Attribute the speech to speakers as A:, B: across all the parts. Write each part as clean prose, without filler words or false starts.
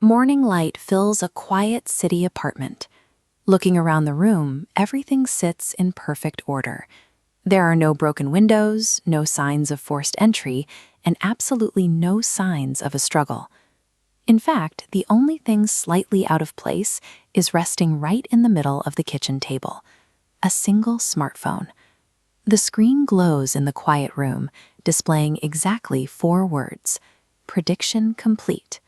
A: Morning light fills a quiet city apartment. Looking around the room, everything sits in perfect order. There are no broken windows, no signs of forced entry, and absolutely no signs of a struggle. In fact, the only thing slightly out of place is resting right in the middle of the kitchen table, a single smartphone. The screen glows in the quiet room, displaying exactly 4 words: prediction complete.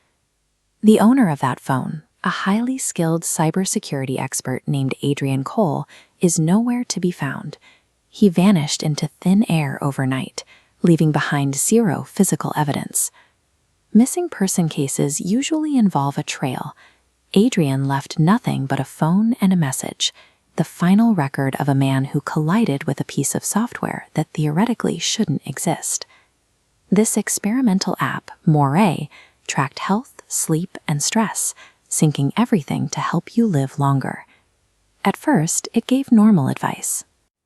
A: The owner of that phone, a highly skilled cybersecurity expert named Adrian Cole, is nowhere to be found. He vanished into thin air overnight, leaving behind 0 physical evidence. Missing person cases usually involve a trail. Adrian left nothing but a phone and a message, the final record of a man who collided with a piece of software that theoretically shouldn't exist. This experimental app, Moray, tracked health, sleep, and stress, syncing everything to help you live longer. At first, it gave normal advice.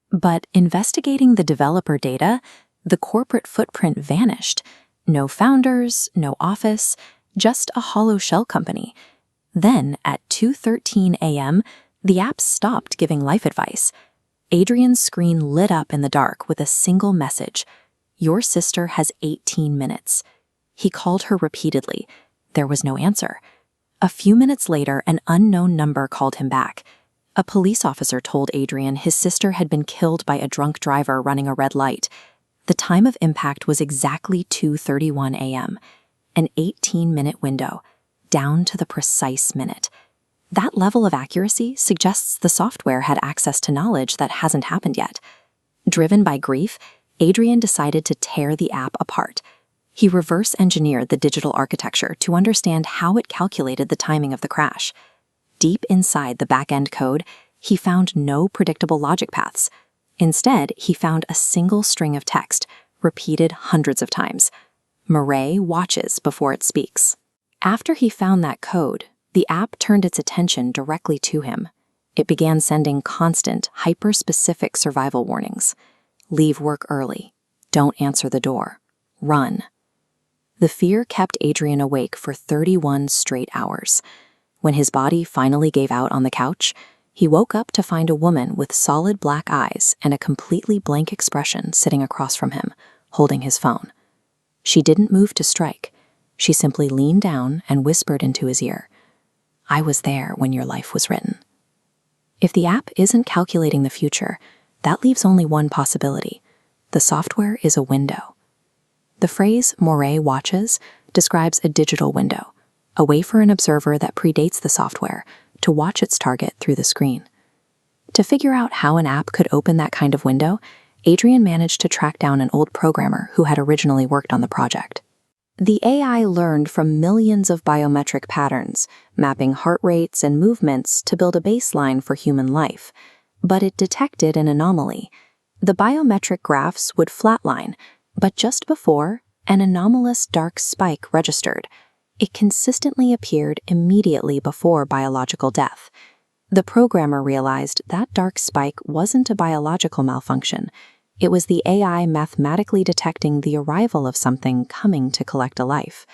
A: But investigating the developer data, the corporate footprint vanished. No founders, no office, just a hollow shell company. Then, at 2:13 a.m., the app stopped giving life advice. Adrian's screen lit up in the dark with a single message: "Your sister has 18 minutes." He called her repeatedly. There was no answer. A few minutes later, an unknown number called him back. A police officer told Adrian his sister had been killed by a drunk driver running a red light. The time of impact was exactly 2:31 a.m., an 18-minute window, down to the precise minute. That level of accuracy suggests the software had access to knowledge that hasn't happened yet. Driven by grief, Adrian decided to tear the app apart. He reverse-engineered the digital architecture to understand how it calculated the timing of the crash. Deep inside the back-end code, he found no predictable logic paths. Instead, he found a single string of text, repeated hundreds of times. Moray watches before it speaks. After he found that code, the app turned its attention directly to him. It began sending constant, hyper-specific survival warnings. Leave work early. Don't answer the door. Run. The fear kept Adrian awake for 31 straight hours. When his body finally gave out on the couch, he woke up to find a woman with solid black eyes and a completely blank expression sitting across from him, holding his phone. She didn't move to strike. She simply leaned down and whispered into his ear, "I was there when your life was written." If the app isn't calculating the future, that leaves only one possibility. The software is a window. The phrase Moray watches describes a digital window, a way for an observer that predates the software to watch its target through the screen. To figure out how an app could open that kind of window, Adrian managed to track down an old programmer who had originally worked on the project. The AI learned from millions of biometric patterns, mapping heart rates and movements to build a baseline for human life. But it detected an anomaly. The biometric graphs would flatline, but just before, an anomalous dark spike registered. It consistently appeared immediately before biological death. The programmer realized that dark spike wasn't a biological malfunction. It was the AI mathematically detecting the arrival of something coming to collect a life.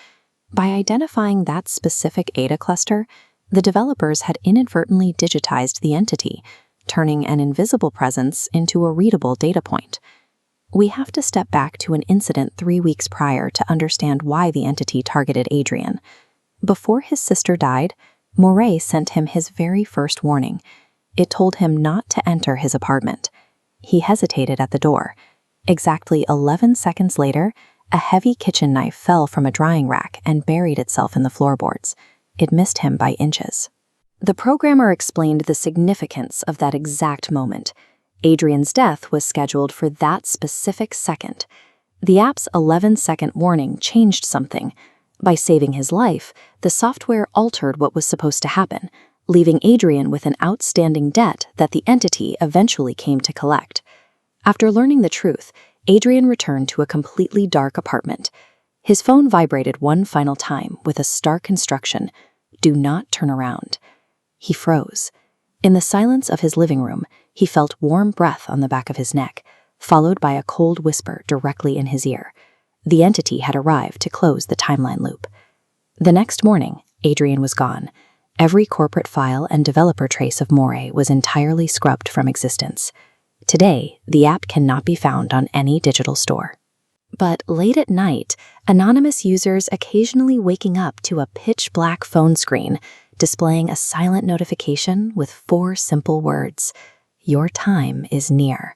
A: By identifying that specific ADA cluster, the developers had inadvertently digitized the entity, turning an invisible presence into a readable data point. We have to step back to an incident 3 weeks prior to understand why the entity targeted Adrian. Before his sister died, Moray sent him his very first warning. It told him not to enter his apartment. He hesitated at the door. Exactly 11 seconds later, a heavy kitchen knife fell from a drying rack and buried itself in the floorboards. It missed him by inches. The programmer explained the significance of that exact moment. Adrian's death was scheduled for that specific second. The app's 11-second warning changed something. By saving his life, the software altered what was supposed to happen, leaving Adrian with an outstanding debt that the entity eventually came to collect. After learning the truth, Adrian returned to a completely dark apartment. His phone vibrated one final time with a stark instruction: "Do not turn around." He froze. In the silence of his living room, he felt warm breath on the back of his neck, followed by a cold whisper directly in his ear. The entity had arrived to close the timeline loop. The next morning, Adrian was gone. Every corporate file and developer trace of Moray was entirely scrubbed from existence. Today, the app cannot be found on any digital store. But late at night, anonymous users occasionally waking up to a pitch-black phone screen displaying a silent notification with 4 simple words: "Your time is near."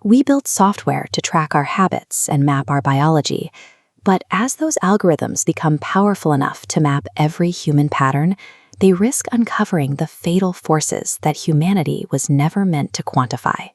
A: We built software to track our habits and map our biology, but as those algorithms become powerful enough to map every human pattern, they risk uncovering the fatal forces that humanity was never meant to quantify.